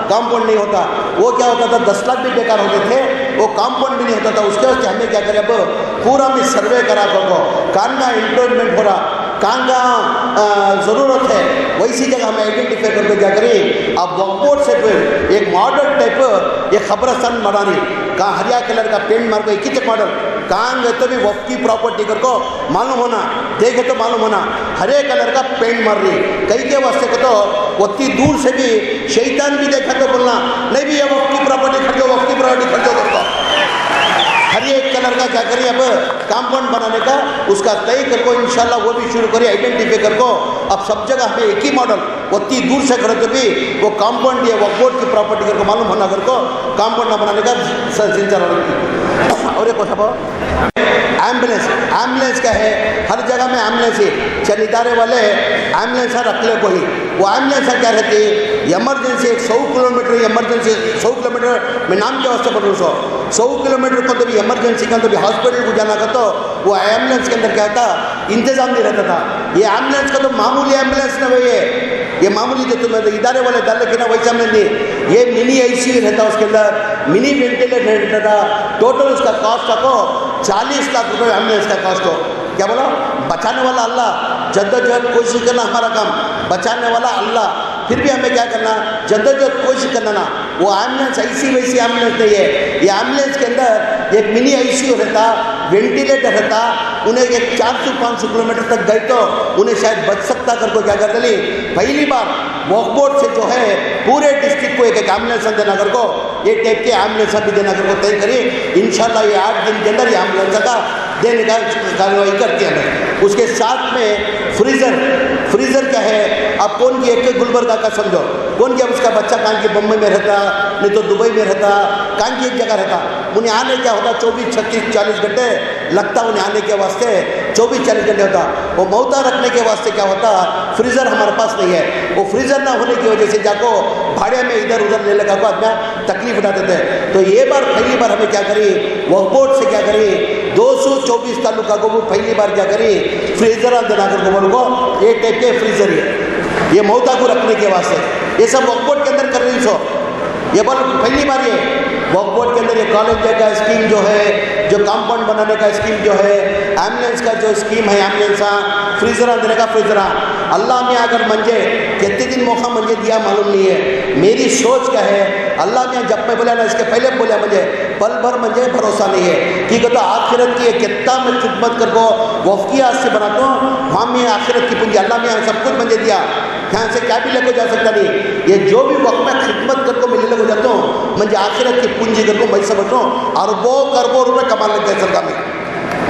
कंपाउंड नहीं होता। वो क्या होता था, 10 लाख भी बेकार होते थे, वो कंपाउंड भी नहीं होता था। उसके वास्ते हमें क्या करें, अब पूरा में सर्वे करा को कहाँ का इंप्रूवमेंट हो रहा, कहाँ का ज़रूरत है, वैसी जगह हमें आइडेंटिफाई करके क्या करें। अब वक्फ बोर्ड से फिर एक मॉडल टाइप ये खबरस्तान बनानी, कहाँ हरिया कलर का पेंट मार को एक ही मॉडल, कहाँ गए तो भी वक्फ की प्रॉपर्टी कर को मालूम होना, देखे तो मालूम होना, हरे कलर का पेंट मार रही कई के वास्ते को तो उतनी दूर से भी शैतान भी देखा तो बोलना नहीं भी ये वक्फ की प्रॉपर्टी खरीदो, वक्फ की प्रॉपर्टी खरीदो करता। हर एक कलर का क्या करिए, अब कंपाउंड बनाने का उसका तय कर को इंशाल्लाह वो भी शुरू करिए, आइडेंटिफाई कर को। अब सब जगह हमें एक ही मॉडल उतनी दूर से खड़े तो भी वो कंपाउंड या वक्फ बोर्ड की प्रॉपर्टी कर को मालूम होना कर को कंपाउंड ना बनाने का सिलसिला। और एक सब एम्बुलेंस, एम्बुलेंस क्या है, हर जगह में एम्बुलेंस है, चल इदारे वाले एम्बुलेंस रख ले कोई, वो एम्बुलेंस क्या रहती है, इमरजेंसी 100 किलोमीटर, इमरजेंसी 100 किलोमीटर में नाम के वास्ते पढ़ 100 किलोमीटर को तो भी इमरजेंसी का तो भी हॉस्पिटल को जाना का तो वो एम्बुलेंस के अंदर क्या था, इंतजाम नहीं रहता था। ये एम्बुलेंस का तो मामूली एम्बुलेंस ना भैया, ये मामूली जो तुम्हें तो इदारे वाले डाल के ना वैसा में नहीं, ये मिनी ICU रहता, उसके अंदर मिनी वेंटिलेटर रहता था। टोटल उसका कॉस्ट आपको 40 लाख रुपए एम्बुलेंस का कॉस्ट हो। क्या बोला, बचाने वाला अल्लाह, जद्दोजहद कोशिश करना हमारा काम, बचाने वाला अल्लाह। फिर भी हमें क्या करना, जद्दोजहद कोशिश करना ना। वो एम्बुलेंस ऐसी वैसी एम्बुलेंस नहीं है, ये एम्बुलेंस के अंदर एक मिनी ICU रहता, वेंटिलेटर रहता, उन्हें एक 400-500 किलोमीटर तक गए तो उन्हें शायद बच सकता कर को क्या कर ली। पहली बार वक्फ बोर्ड से जो है पूरे डिस्ट्रिक्ट को एक एम्बुलेंस देना कर को, ये टाइप के एम्बुलेंस भी देना कर को तय करिए। इंशाल्लाह ये 8 दिन के अंदर ये एम्बुलेंस का देने का कार्रवाई करती है हमें। उसके साथ में फ्रीज़र क्या है, आप कौन की एक गुलबर्गा का समझो, कौन की अब उसका बच्चा कहाँ की बम्बई में रहता, नहीं तो दुबई में रहता, कहाँ की एक जगह रहता, उन्हें आने क्या होता 24, 36, 40 घंटे लगता उन्हें आने के वास्ते, 24-40 घंटे होता। वो मौता रखने के वास्ते क्या होता, फ्रीज़र हमारे पास नहीं है। वो फ्रीज़र ना होने की वजह से जाको भाड़े में इधर उधर ले लगा को आदमी तकलीफ उठा देते हैं। तो ये बार पहली बार हमें क्या करी, वक्फ बोर्ड से क्या करी, 224 तालुका को वो पहली बार क्या करी, फ्रीज़र देना कर बोलो को ये टाइप के फ्रीज़र है, ये मौता को रखने के वास्ते ये सब वक्फ बोर्ड के अंदर कर रही सो। ये बोल पहली बार ये वक्फ बोर्ड के अंदर ये कॉलेज का स्कीम जो है, जो कंपाउंड बनाने का स्कीम जो है, एम्बुलेंस का जो स्कीम है, एम्बुलेंस फ्रीज़र देने का फ्रीज़र अल्लाह में अगर मंजे कितने दिन मौका मंजे दिया मालूम नहीं है। मेरी सोच क्या है, अल्लाह में जब मैं बोला ना इसके पहले बोला मुझे पल भर मुझे भरोसा नहीं है कि तो आखिरत की कितना मैं खिदमत कर को वफ़ की आज से बनाता हूँ, वहाँ में आखिरत की पूंजी अल्लाह में सब कुछ मुझे दिया, यहाँ से क्या भी लेकर जा सकता नहीं। ये जो भी वक्त में खिदमत कर को मिलने लग जाता हूँ, मुझे आखिरत की पूंजी कर को मैं समझ रहा हूँ, अरबों करोड़ों रुपये कमा लग गए सरकार में।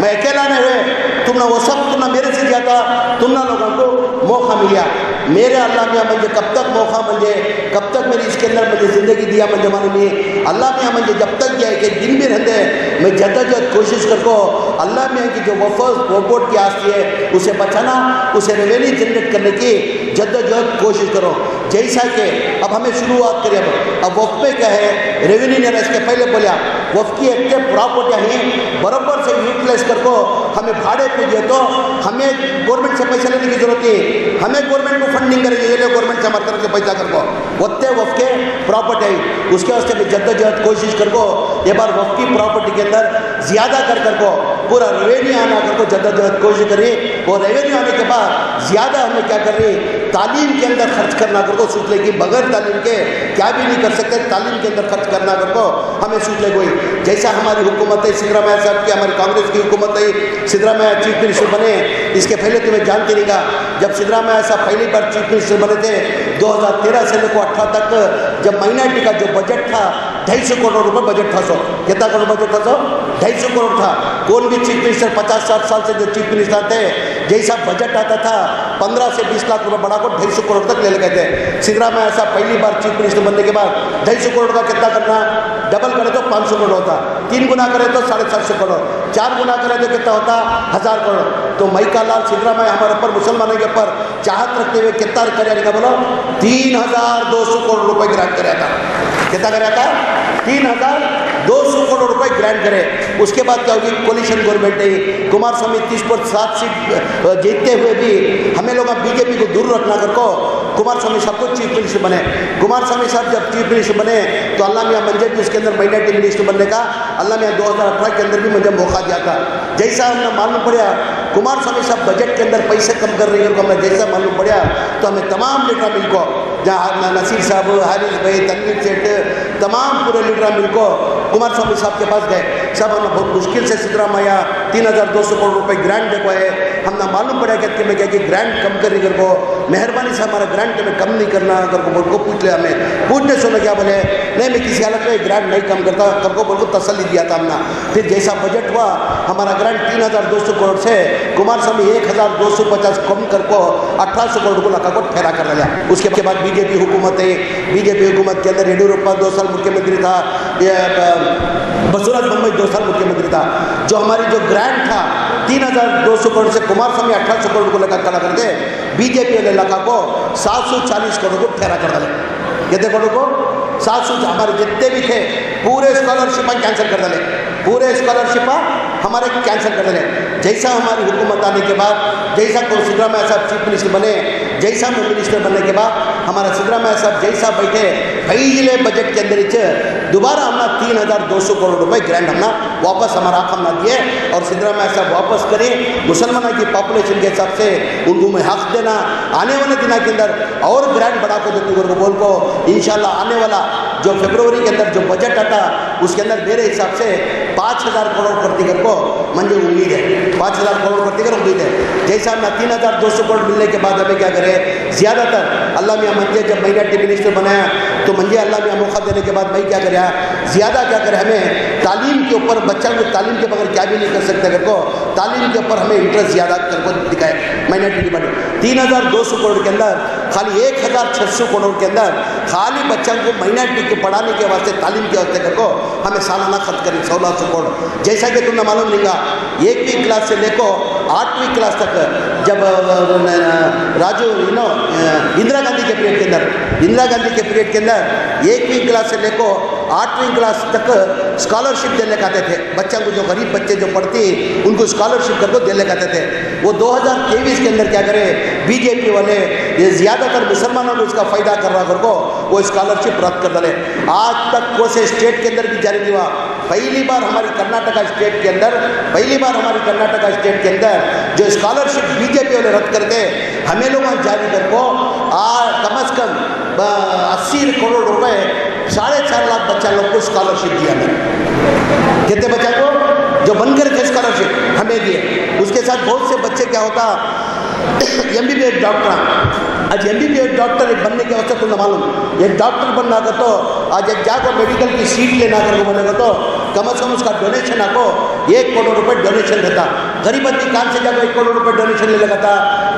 मैं अकेला नहीं हुए, तुमने वो सब तुमने मेरे से दिया था, तुमने लोगों को मौका मिला। मेरे अल्लाह मियाँ मुझे कब तक मौका मुझे, कब तक मेरी इसके अंदर मुझे ज़िंदगी दिया मुझे मालूम नहीं। अल्लाह मियाँ मुझे जब तक दिया कि दिन भी रहते मैं जद्दोजहद कोशिश कर को अल्लाह मियाँ की जो वफ़ बोर्ड की आस्ती है उसे बचाना, उसे रेवेन्यू जनरेट करने की जद्दोजहद कोशिश करो। जैसा कि अब हमें शुरुआत करें, अब वफ़ में क्या है, रेवेन्यू ने इसके पहले बोला वफ़ की एक प्रॉपर्टियाँ ही बराबर से यूटिलाइज कर को हमें भाड़े पे दिए तो हमें गवर्नमेंट से पैसा लेने की जरूरत नहीं, हमें गवर्नमेंट को फंडिंग करेंगे, ये गवर्नमेंट से हमारे तरफ से पैसा कर को वत्ते वफ़ के प्रॉपर्टी आई, उसके वास्ते में जद्दोजहद कोशिश कर को ये बार वफ़ की प्रॉपर्टी के अंदर ज़्यादा कर को पूरा रेवेन्यू आना कर को जद्दोजहद कोशिश करी। और रेवेन्यू आने के बाद ज़्यादा हमें क्या कर रही, तालीम के अंदर खर्च करना कर को सोच ले कि बगैर तालीम के क्या भी नहीं कर सकते, तालीम के अंदर खर्च करना कर को हमें सोच ले कोई। जैसा हमारी हुकूमत है सिद्धरामैया साहब की, हमारी कांग्रेस की हुकूमत है, सिद्धरामैया चीफ मिनिस्टर बने, इसके पहले तुम्हें जानते नहीं का, जब सिद्धरामैया साहब पहली बार चीफ मिनिस्टर बने थे 2013 से लेकर 18 तक, जब माइनॉरिटी का जो बजट था 250 करोड़ रुपये बजट था, कितना करोड़ बजट था, 250 करोड़ था। कोई भी चीफ मिनिस्टर 50-60 साल से जो चीफ मिनिस्टर थे, जैसा बजट आता था 15 से 20 लाख रुपये बढ़ा को 250 करोड़ तक ले गए थे। सिद्धरामैया साहब पहली बार चीफ मिनिस्टर बनने के बाद 250 करोड़ का कितना करना, डबल करे तो 500 करोड़ होता, 3 गुना करे तो 750 करोड़, 4 गुना करे तो कितना होता 1000 करोड़। तो मई का लाल सिद्धरामैया हमारे ऊपर, मुसलमानों के ऊपर चाहत रखते हुए कितना करेगा बोलो, 3200 करोड़ रुपये ग्रांट कराया था। कितना कराया था, 3200 करोड़ रुपये ग्रांट करे। उसके बाद क्या होगी, कोलिशन गवर्नमेंट है, कुमार स्वामी 30% सीट जीतते हुए भी हमें लोग बीजेपी को दूर रखना कर को कुमार स्वामी साहब को चीफ मिनिस्टर बने। कुमार स्वामी साहब जब चीफ मिनिस्टर बने तो अल्लाह मियाँ मंजे भी उसके अंदर माइनॉरिटी मिनिस्टर बनने का अल्लाह मियाँ 2018 के अंदर भी मुझे मौका दिया था। जैसा हमने मालूम पड़ा कुमार स्वामी साहब बजट के अंदर पैसे कम कर रही है, हमें जैसा मालूम पड़ा तो हमें तमाम लीडर मिल को, जहाँ नसीर साहब, हारिस भाई, तनवीर सेठ, तमाम पूरे लीडर मिल को कुमार स्वामी साहब के पास गए। सब हमने बहुत मुश्किल से सिद्धरामैया 3200 करोड़ रुपये ग्रांट देखो है, हमने मालूम पड़ा कि मैं क्या कि ग्रांट कम कर रही कर को, मेहरबानी से हमारा ग्रांट में कम नहीं करना कर को बोल को पूछ लिया। हमें पूछने सुनो क्या बोले, नहीं मैं किसी हालत में ग्रांट नहीं कम करता कर को बोल को तसल्ली दिया था हमने। फिर जैसा बजट हुआ हमारा ग्रांट 3200 करोड़ से कुमार स्वामी 1250 कम कर को 1800 करोड़ को लगा को ठहरा कर लिया। उसके बाद बीजेपी हुकूमत है, बीजेपी हुकूमत के अंदर येडियुरप्पा 2 साल मुख्यमंत्री था, बसवराज बोम्मई 2 साल मुख्यमंत्री था। जो हमारी जो ग्रांट था 3200 करोड़ से कुमार स्वामी 1800 करोड़ को लगा खड़ा करते, बीजेपी ने लगा को 740 करोड़ को ठहरा कर डाले। कितने करोड़ को 700, हमारे जितने भी थे पूरे स्कॉलरशिप कैंसिल कर डाले, पूरे स्कॉलरशिप हमारे कैंसिल कर डाले। जैसा हमारी हुकूमत आने के बाद, जैसा सिद्धरामैया साहब चीफ मिनिस्टर बने, जैसा मिनिस्टर बनने के बाद हमारा सिद्धरामैया साहब जैसा बैठे पहले बजट के अंदर दोबारा हमने 3200 करोड़ रुपए ग्रांट हमने वापस हमारा हमने दिए और सिद्धरामैया साहब वापस करें। मुसलमानों की पॉपुलेशन के हिसाब से उनको में हक देना, आने वाले दिनों के अंदर और ग्रांट बढ़ा को देते को बोल को इंशाल्लाह आने वाला जो फरवरी के अंदर जो बजट आता उसके अंदर मेरे हिसाब से 5000 करोड़ प्रति घर को मंजे उम्मीद है, 5000 करोड़ प्रति घर उम्मीद है। जैसा हमने 3200 करोड़ मिलने के बाद हमें क्या करें, ज़्यादातर अल्लाह मियाँ मंजे जब माइनॉरिटी मिनिस्टर बनाया तो मंजे अल्लाह मियाँ मौका देने के बाद मैं क्या करें ज़्यादा क्या करें, हमें तालीम के ऊपर, बच्चा को तालीम के बगैर क्या भी नहीं कर सकते अगर को तालीम के ऊपर हमें इंटरेस्ट ज़्यादा कर को दिखाए। माइनॉरिटी डिपार्टमेंट 3200 करोड़ के अंदर खाली 1600 करोड़ के अंदर खाली बच्चों को माइनॉरिटी के पढ़ाने के वास्ते, तालीम के वास्ते करको हमें सालाना खर्च करें 1600 करोड़। जैसा कि तुमने मालूम नहीं, 1वीं क्लास से लेकर 8वीं क्लास तक, जब राजू इंदिरा गांधी के पीरियड के अंदर, इंदिरा गांधी के पीरियड के अंदर 1वीं क्लास से लेकर 8वीं क्लास तक स्कॉलरशिप देने आते थे बच्चों को। जो गरीब बच्चे जो पढ़ती उनको स्कॉलरशिप करके देने आते थे। वो 2023 के अंदर क्या करे, बीजेपी वाले ये ज़्यादातर मुसलमानों को इसका फ़ायदा कर रहा कर को वो स्कॉलरशिप रद्द कर डाले। आज तक कोई से स्टेट के अंदर भी जारी नहीं हुआ। पहली बार हमारी कर्नाटका स्टेट के अंदर, पहली बार हमारी कर्नाटका स्टेट के अंदर जो स्कॉलरशिप बीजेपी वाले रद्द करके हमें लोगों जारी कर को कम से कम 80 करोड़ रुपए 4.5 लाख बच्चा लोग को स्कॉलरशिप दिया। मैंने कितने बच्चा को जो बनकर थे स्कॉलरशिप हमें दिए। उसके साथ बहुत से बच्चे क्या होता, MBBS डॉक्टर, आज MBBS डॉक्टर बनने के वास्ते तुमने मालूम, एक डॉक्टर बनना का तो आज एक जाकर मेडिकल की सीट लेना कर बोलेगा तो कम से कम उसका डोनेशन आपको 1 करोड़ रुपए डोनेशन देता। गरीब आदमी कहाँ से जाकर 1 करोड़ रुपए डोनेशन ले लगा था।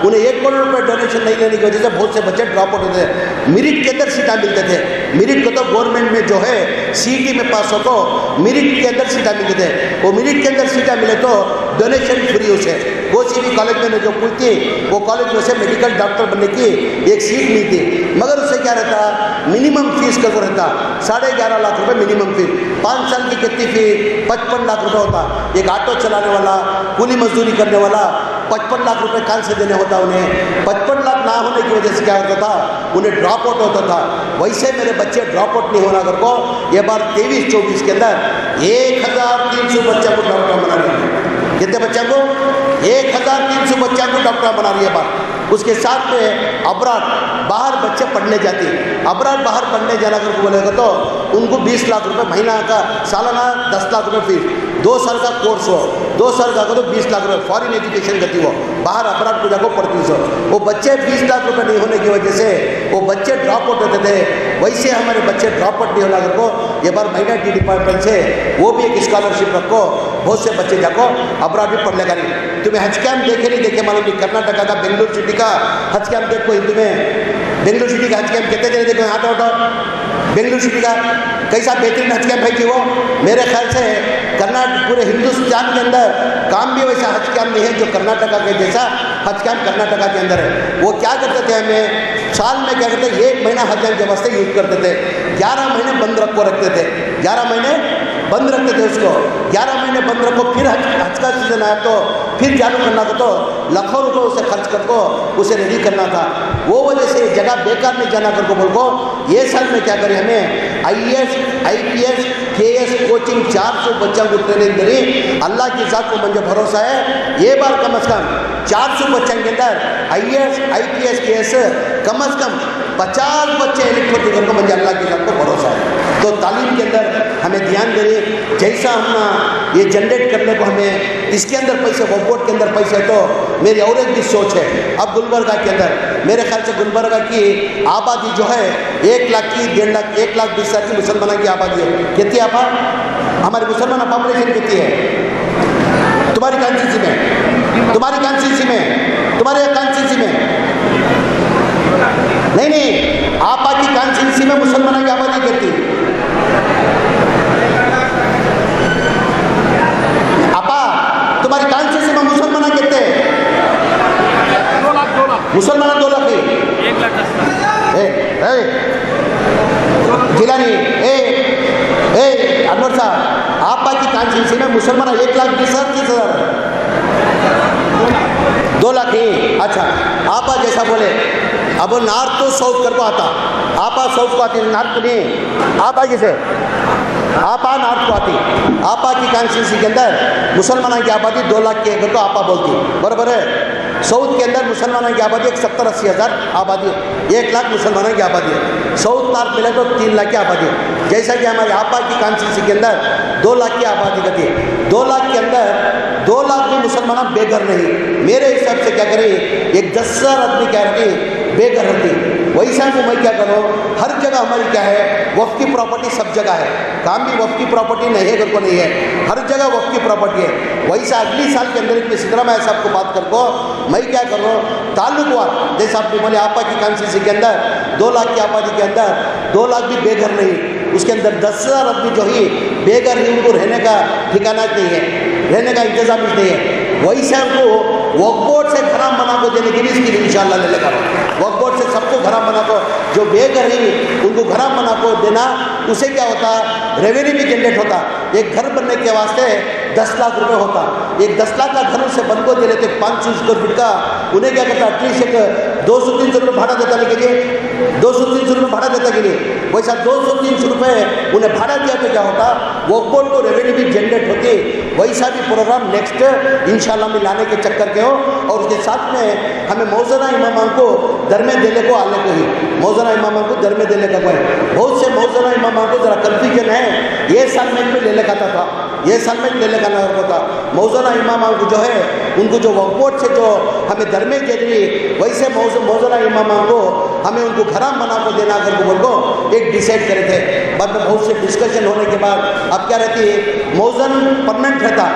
उन्हें 1 करोड़ रुपए डोनेशन नहीं लेने की वजह से बहुत से बच्चे ड्रॉप आउट होते थे। मेरिट के अंदर सीटा मिलते थे। मेरिट को तो गवर्नमेंट में जो है CET में पास हो तो मेरिट के अंदर सीटा मिलते थे। वो मेरिट के अंदर सीटा मिले तो डोनेशन फ्री उसे वो CB कॉलेज में जो खुलती वो कॉलेज में से मेडिकल डॉक्टर बनने की एक सीट मिलती। मगर उससे क्या रहता, मिनिमम फीस का वो रहता 11.5 लाख रुपए मिनिमम फीस। 5 साल की कितनी फीस, 55 लाख रुपए होता। एक ऑटो चलाने वाला, कूली मजदूरी करने वाला 55 लाख रुपए कहाँ से देने होता उन्हें। 55 लाख ना होने की वजह से क्या होता था, उन्हें ड्रॉप आउट होता था। वैसे मेरे बच्चे ड्रॉप आउट नहीं होना कर को ये बार 23-24 के अंदर 1300 बच्चा को डॉक्टर बना रही है। कितने बच्चा को, 1300 बच्चा को डॉक्टर बना रही है बात। उसके साथ में अबरार बाहर बच्चे पढ़ने जाते हैं। अबरार बाहर पढ़ने जाना करके बोलेगा तो उनको 20 लाख रुपए महीना का, सालाना 10 लाख रुपए फीस। 2 साल का कोर्स हो, 2 साल का तो 20 लाख रुपए फॉरेन एजुकेशन करती हो, बाहर अबरार को जाकर पढ़ती हो। वो बच्चे 20 लाख रुपए नहीं होने की वजह से वो बच्चे ड्रॉप आउट होते थे। वैसे हमारे बच्चे ड्रॉप आउट नहीं होना को ये बार माइनॉरिटी डिपार्टमेंट से वो भी एक स्कॉलरशिप रखो, बहुत से बच्चे जाको अबरार भी पढ़ लेगा। नहीं तुम्हें हज कैम्प देखे नहीं देखे मालूम नहीं, कर्नाटका का बेंगलुरु सिटी का हज कैम्प देखो हिंदू में। बेंगलुरु सिटी का हज कैम्प कितने जने देखो, हाथ उठाओ। बेंगलुरु सिटी का कैसा बेहतरीन हज कैम्प है कि वो मेरे ख्याल से कर्नाटक पूरे हिंदुस्तान के अंदर काम भी वैसा हज कैम्प नहीं है जो कर्नाटका के जैसा हज कैम्प कर्नाटका के अंदर है। वो क्या करते थे, हमें साल में क्या करते, 1 महीना हज कैम्प के वास्ते यूज करते थे। 11 महीने बंद रखते थे, 11 महीने बंद रखते थे उसको। 11 महीने बंद रखो, फिर हज का सीजन आया तो फिर चालू करना था, तो लाखों रुपये उसे खर्च कर को उसे रेडी करना था। वो वजह से जगह बेकार नहीं जाना कर को बोल को ये साल में क्या करें, हमें IAS IPS KS कोचिंग 400 बच्चों को ट्रेनिंग करी। अल्लाह की जात को मुझे भरोसा है ये बार कम से कम 400 बच्चों के अंदर IAS IPS KS कम से कम 50 बच्चे इलेक्ट्रिक को मुझे अल्लाह की जात को भरोसा है। तो तालीम के अंदर हमें ध्यान दें। जैसा हम ये जनरेट करने को हमें इसके अंदर पैसे, बोर्ड के अंदर पैसे, तो मेरी और एक भी सोच है। अब गुलबर्गा के अंदर मेरे ख्याल से गुलबर्गा की आबादी जो है 1 लाख की 1.5 लाख 1,20,000 की मुसलमानों की आबादी है। कितनी हमारी मुसलमान पॉपुलेशन कितनी है तुम्हारी कॉन्स्टिट्यूंसी में, तुम्हारी कॉन्स्टिट्यूंसी में, तुम्हारे कॉन्स्टिट्यूंसी में नहीं आपा की कॉन्स्टिट्यूंसी में मुसलमानों की आबादी कितनी, आपा तुम्हारी कॉन्स्टिट्यूंसी में मुसलमान कितने, 2 लाख मुसलमान 2 लाख है। जिलानी अनवर साहब आपा की कॉन्स्टिट्यूंसी में मुसलमान 1,20,000 2 लाख ही। अच्छा आपा जैसा बोले, अब नॉर्थ तो साउथ कर को आता, आपा साउथ को आती, नॉर्थ को नहीं। आपा किसे, आपा नॉर्थ को आती। आपा की कॉन्स्टिट्यूंसी के अंदर मुसलमानों की आबादी 2 लाख के घर को आपा बोलती, बराबर है। साउथ के अंदर मुसलमानों की आबादी 70-80 हज़ार आबादी, 1 लाख मुसलमानों की आबादी है। साउथ नॉर्थ मिले तो 3 लाख की आबादी है। जैसा कि हमारे आपा की कॉन्स्टिट्यूंसी के अंदर 2 लाख की आबादी करती है। 2 लाख के अंदर 2 लाख भी मुसलमान बेघर नहीं। मेरे हिसाब से क्या करें, एक 10,000 आदमी क्या रहती बेघर रहती। वैसा को मैं क्या करूँ, हर जगह हमारी क्या है, वक्फ की प्रॉपर्टी सब जगह है। काम भी वक्फ की प्रॉपर्टी नहीं है, घर को नहीं है, हर जगह वक्फ की प्रॉपर्टी है। वैसा अगली साल के अंदर में सिद्धरामैया साहब को बात करको मैं क्या करूँ, ताल्लुकवार जैसे आपने बोले आपा की कॉन्स्टिट्यूंसी के अंदर 2 लाख की आबादी के अंदर 2 लाख भी बेघर नहीं, उसके अंदर 10,000 आदमी जो ही बेघर ही, उनको रहने का ठिकाना नहीं है, रहने का इंतजाम ही नहीं है। वैसा को वक्फ बोर्ड से घराम बना को देने की भी इसकी इंशाल्लाह ले लेकर वक्फ बोर्ड से सबको घराम बना को, जो बेघर ही उनको घराम बना को देना, उसे क्या होता, रेवेन्यू भी जनरेट होता। एक घर बनने के वास्ते 10 लाख रुपए होता, एक 10 लाख का घर उसे बन को दे लेते 500 स्क्वायर फीट का, उन्हें क्या करता, एटलीस्ट एक 200-300 रुपये भाड़ा देता के लिए, 200-300 रुपये भाड़ा देता के लिए। वैसा 200-300 रुपये उन्हें भाड़ा दिया तो क्या होता, वक्फ बोर्ड को रेवेन्यू भी जनरेट होती। वैसा भी प्रोग्राम नेक्स्ट इंशाल्लाह में लाने के चक्कर के हो, और उसके साथ में हमें मौजूदा इमाम को दर में देने को आने को ही, मौजूदा इमाम को दर में देने का कोई, बहुत से मौजूदा इमाम को जरा कन्फ्यूजन है, ये साल में ले लेकर था, ये साल में ले लेकर होता। मौजूदा इमाम को जो है उनको जो वक्फ बोर्ड से जो हमें दर में दे रही, वैसे मौजूदा इमाम को हमें उनको घराम बना को देना कर बोल को एक डिसाइड करे थे। बाद में बहुत से डिस्कशन होने के बाद अब क्या रहती है, मौजन परमानेंट रहता,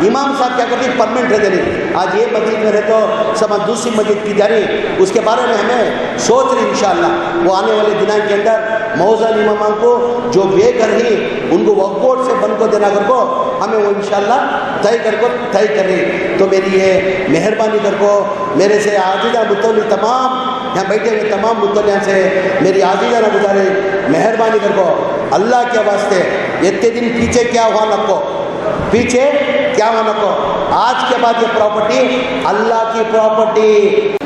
इमाम साहब क्या करते परमानेंट रहते नहीं। आज ये मस्जिद में रहते हो, सब दूसरी मस्जिद की जा रही, उसके बारे में हमें सोच रही इंशाल्लाह वो आने वाले दिनों के अंदर मौजन इमाम को जो बेघर ही उनको वक्फ बोर्ड से बन को देना कर को हमें वो इंशाल्लाह तय कर रही। तो मेरी ये मेहरबानी कर को मेरे से आजीदा मुतल्ली तमाम यहाँ बैठे हुए तमाम मुतल्लियाँ से मेरी आजीदा ना गुजारे, मेहरबानी कर को अल्लाह के वास्ते इतने दिन पीछे क्या हुआ नको, पीछे क्या हुआ नको, आज के बाद ये प्रॉपर्टी अल्लाह की प्रॉपर्टी,